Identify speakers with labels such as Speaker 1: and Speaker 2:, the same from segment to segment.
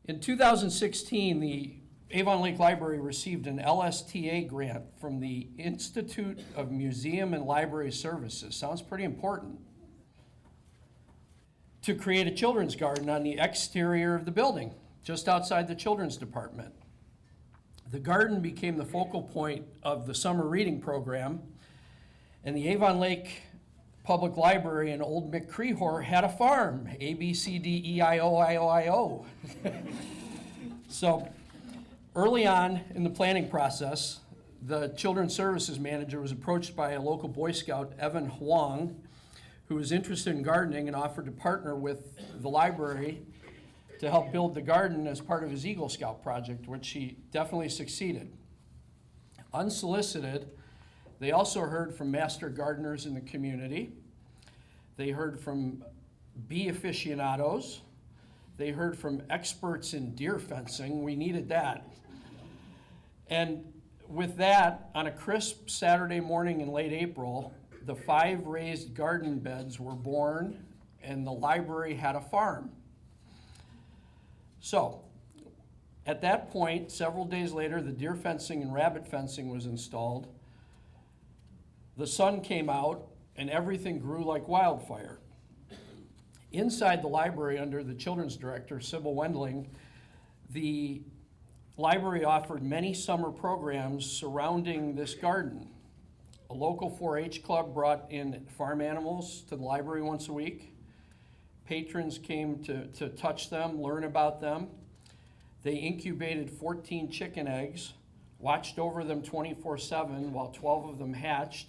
Speaker 1: In 2016, the Avon Lake Library received an LSTA grant from the Institute of Museum and Library Services. Sounds pretty important. To create a children's garden on the exterior of the building, just outside the children's department. The garden became the focal point of the summer reading program, and the Avon Lake Public Library in Old McCrehor had a farm, ABCDEIOIOIO. So early on in the planning process, the Children's Services Manager was approached by a local Boy Scout, Evan Huang, who was interested in gardening and offered to partner with the library to help build the garden as part of his Eagle Scout project, which he definitely succeeded. Unsolicited, they also heard from master gardeners in the community. They heard from bee aficionados. They heard from experts in deer fencing. We needed that. And with that, on a crisp Saturday morning in late April, the 5 raised garden beds were born, and the library had a farm. So, at that point, several days later, the deer fencing and rabbit fencing was installed. The sun came out, and everything grew like wildfire. Inside the library, under the children's director, Sybil Wendling, the library offered many summer programs surrounding this garden. A local 4-H club brought in farm animals to the library once a week. Patrons came to touch them, learn about them. They incubated 14 chicken eggs, watched over them 24/7 while 12 of them hatched.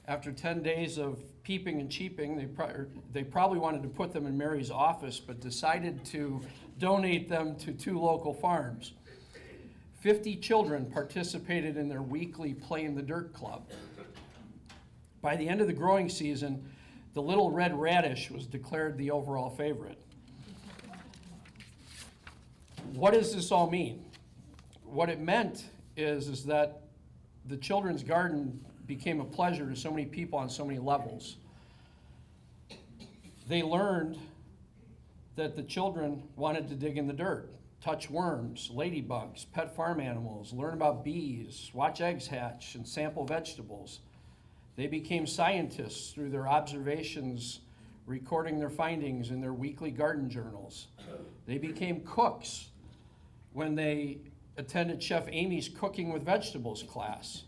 Speaker 1: After 10 days of peeping and cheeping, they probably wanted to put them in Mary's office, but decided to donate them to 2 local farms. 50 children participated in their weekly Play in the Dirt club. By the end of the growing season, the Little Red Radish was declared the overall favorite. What does this all mean? What it meant is that the children's garden became a pleasure to so many people on so many levels. They learned that the children wanted to dig in the dirt, touch worms, ladybugs, pet farm animals, learn about bees, watch eggs hatch, and sample vegetables. They became scientists through their observations, recording their findings in their weekly garden journals. They became cooks when they attended Chef Amy's Cooking with Vegetables class.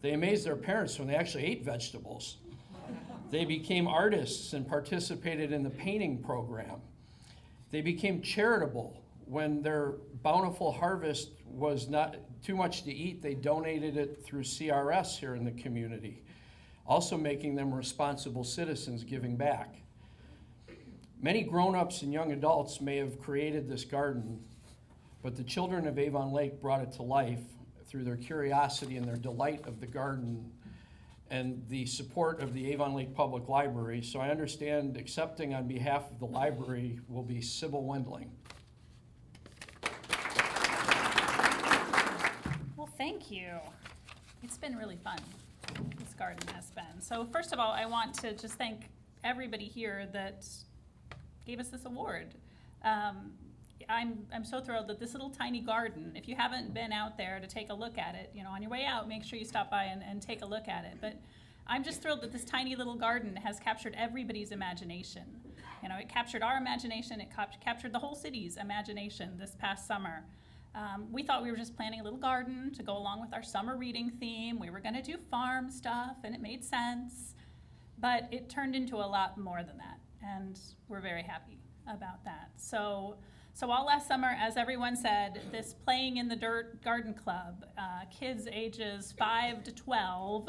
Speaker 1: They amazed their parents when they actually ate vegetables. They became artists and participated in the painting program. They became charitable. When their bountiful harvest was not too much to eat, they donated it through CRS here in the community, also making them responsible citizens giving back. Many grown-ups and young adults may have created this garden, but the children of Avon Lake brought it to life through their curiosity and their delight of the garden and the support of the Avon Lake Public Library. So I understand accepting on behalf of the library will be Sybil Wendling.
Speaker 2: Well, thank you. It's been really fun. This garden has been. So first of all, I want to just thank everybody here that gave us this award. I'm so thrilled that this little tiny garden, if you haven't been out there to take a look at it, on your way out, make sure you stop by and take a look at it. But I'm just thrilled that this tiny little garden has captured everybody's imagination. It captured our imagination, it captured the whole city's imagination this past summer. We thought we were just planning a little garden to go along with our summer reading theme. We were going to do farm stuff, and it made sense. But it turned into a lot more than that, and we're very happy about that. So all last summer, as everyone said, this Playing in the Dirt Garden Club, kids ages 5 to 12,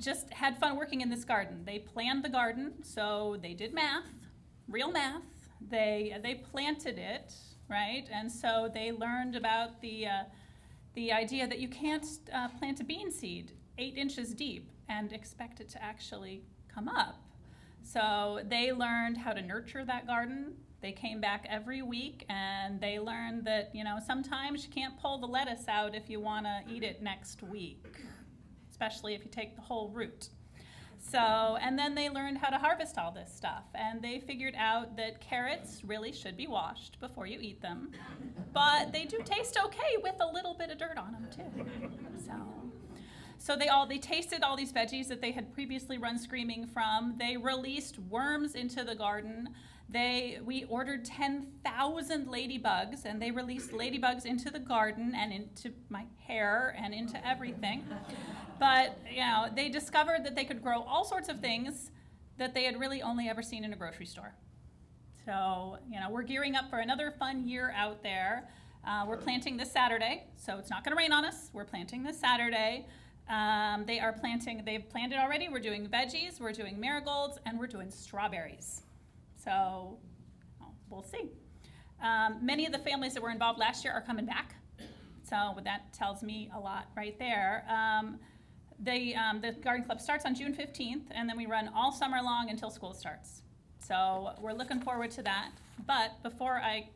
Speaker 2: just had fun working in this garden. They planned the garden, so they did math, real math. They planted it, right? And so they learned about the idea that you can't plant a bean seed 8 inches deep and expect it to actually come up. So they learned how to nurture that garden. They came back every week and they learned that, sometimes you can't pull the lettuce out if you want to eat it next week, especially if you take the whole root. So, and then they learned how to harvest all this stuff, and they figured out that carrots really should be washed before you eat them, but they do taste okay with a little bit of dirt on them too. So they tasted all these veggies that they had previously run screaming from. They released worms into the garden. We ordered 10,000 ladybugs, and they released ladybugs into the garden and into my hair and into everything. But, they discovered that they could grow all sorts of things that they had really only ever seen in a grocery store. So, we're gearing up for another fun year out there. We're planting this Saturday, so it's not going to rain on us. We're planting this Saturday. They've planted already. We're doing veggies, we're doing marigolds, and we're doing strawberries. So, we'll see. Many of the families that were involved last year are coming back. So that tells me a lot right there. The garden club starts on June 15th, and then we run all summer long until school starts. So we're looking forward to that. But before I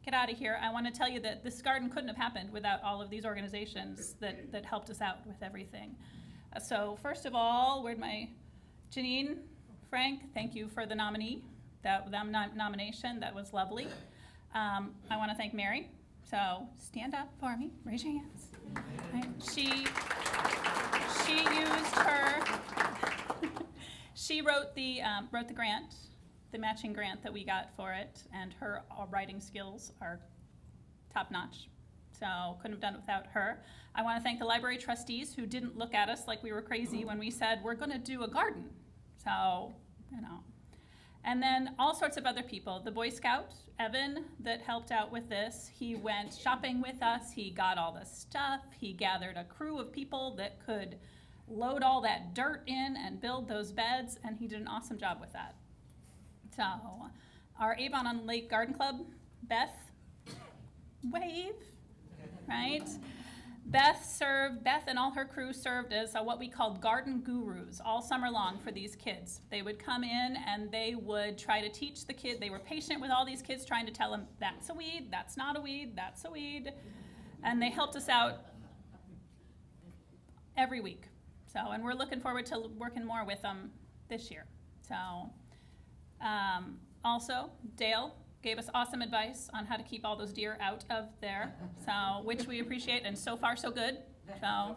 Speaker 2: get out of here, I want to tell you that this garden couldn't have happened without all of these organizations that helped us out with everything. So first of all, where'd my Janine, Frank, thank you for the nomination. That was lovely. I want to thank Mary. So stand up for me, raise your hands. Right. She used her, she wrote the grant, the matching grant that we got for it, and her writing skills are top notch. So couldn't have done it without her. I want to thank the library trustees who didn't look at us like we were crazy when we said we're going to do a garden. So, And then all sorts of other people. The Boy Scout, Evan, that helped out with this, he went shopping with us. He got all the stuff. He gathered a crew of people that could load all that dirt in and build those beds, and he did an awesome job with that. So our Avon on Lake Garden Club, Beth, wave, right? Beth and all her crew served as what we called garden gurus all summer long for these kids. They would come in and they would try to teach the kid. They were patient with all these kids, trying to tell them, that's a weed, that's not a weed, that's a weed. And they helped us out every week. So, and we're looking forward to working more with them this year. So, also, Dale gave us awesome advice on how to keep all those deer out of there, so which we appreciate, and so far so good. So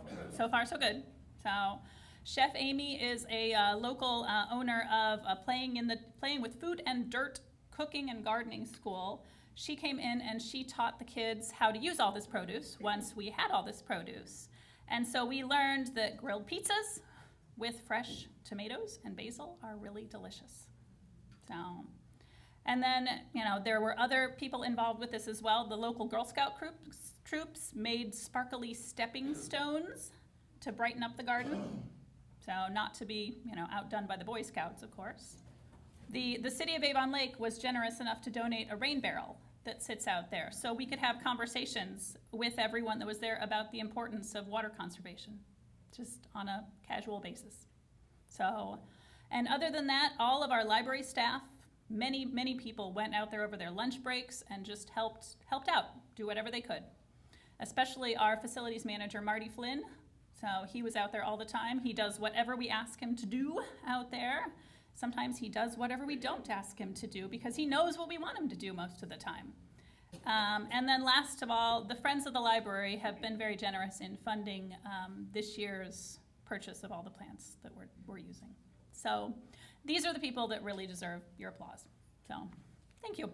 Speaker 2: far so good. So, Chef Amy is a local owner of Playing with Food and Dirt Cooking and Gardening School. She came in and she taught the kids how to use all this produce once we had all this produce. And so we learned that grilled pizzas with fresh tomatoes and basil are really delicious. So. And then, there were other people involved with this as well. The local Girl Scout troops made sparkly stepping stones to brighten up the garden. So not to be, outdone by the Boy Scouts, of course. The city of Avon Lake was generous enough to donate a rain barrel that sits out there, so we could have conversations with everyone that was there about the importance of water conservation, just on a casual basis. So, and other than that, all of our library staff, many people went out there over their lunch breaks and just helped out, do whatever they could. Especially our facilities manager, Marty Flynn. So he was out there all the time. He does whatever we ask him to do out there. Sometimes he does whatever we don't ask him to do because he knows what we want him to do most of the time. And then last of all, the Friends of the Library have been very generous in funding this year's purchase of all the plants that we're using. So these are the people that really deserve your applause. So thank you.